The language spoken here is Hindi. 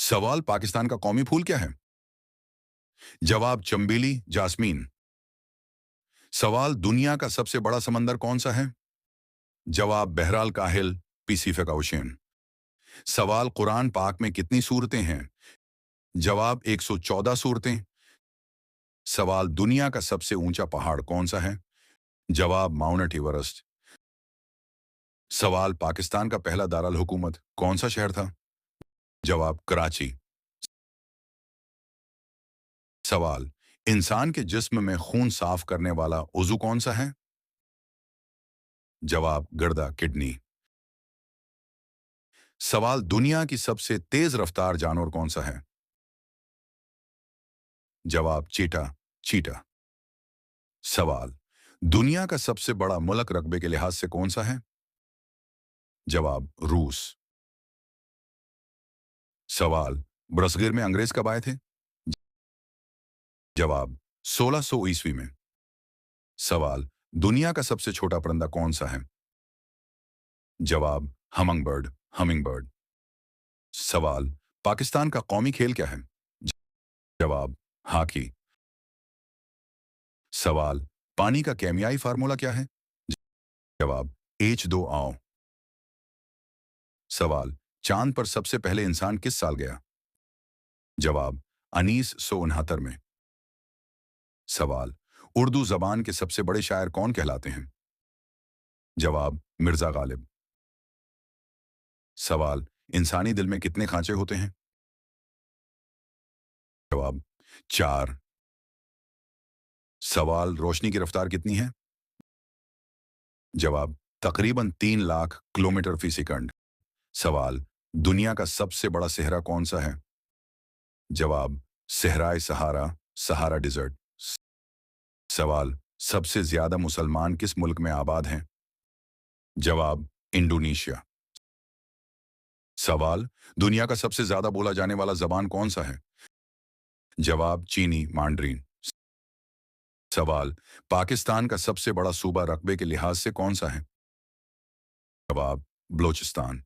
सवाल पाकिस्तान का कौमी फूल क्या है? जवाब चंबेली जास्मीन। सवाल दुनिया का सबसे बड़ा समंदर कौन सा है? जवाब बहराल काहिल पैसिफिक ओशियन। सवाल कुरान पाक में कितनी सूरतें हैं? जवाब 114 सूरतें। सवाल दुनिया का सबसे ऊंचा पहाड़ कौन सा है? जवाब माउंट एवरेस्ट। सवाल पाकिस्तान का पहला दारुल हुकूमत कौन सा शहर था? जवाब कराची। सवाल इंसान के जिस्म में खून साफ करने वाला उज़ू कौन सा है? जवाब गर्दा किडनी। सवाल दुनिया की सबसे तेज रफ्तार जानवर कौन सा है? जवाब चीटा चीटा। सवाल दुनिया का सबसे बड़ा मुल्क रकबे के लिहाज से कौन सा है? जवाब रूस। सवाल ब्रसगिर में अंग्रेज कब आए थे? जवाब 1600 ईस्वी में। सवाल दुनिया का सबसे छोटा परिंदा कौन सा है? जवाब हमिंग बर्ड। सवाल पाकिस्तान का कौमी खेल क्या है? जवाब हॉकी। सवाल पानी का केमियाई फार्मूला क्या है? जवाब H2O। सवाल चांद पर सबसे पहले इंसान किस साल गया? जवाब 1969 में। सवाल उर्दू जबान के सबसे बड़े शायर कौन कहलाते हैं? जवाब मिर्जा गालिब। सवाल इंसानी दिल में कितने खांचे होते हैं? जवाब 4। सवाल रोशनी की रफ्तार कितनी है? जवाब तकरीबन 3 लाख किलोमीटर फी सेकंड। सवाल दुनिया का सबसे बड़ा सहरा कौन सा है? जवाब सहराए सहारा सहारा डिजर्ट। सवाल सबसे ज्यादा मुसलमान किस मुल्क में आबाद हैं? जवाब इंडोनेशिया। सवाल दुनिया का सबसे ज्यादा बोला जाने वाला जबान कौन सा है? जवाब चीनी मांडरीन। सवाल पाकिस्तान का सबसे बड़ा सूबा रकबे के लिहाज से कौन सा है? जवाब बलोचिस्तान।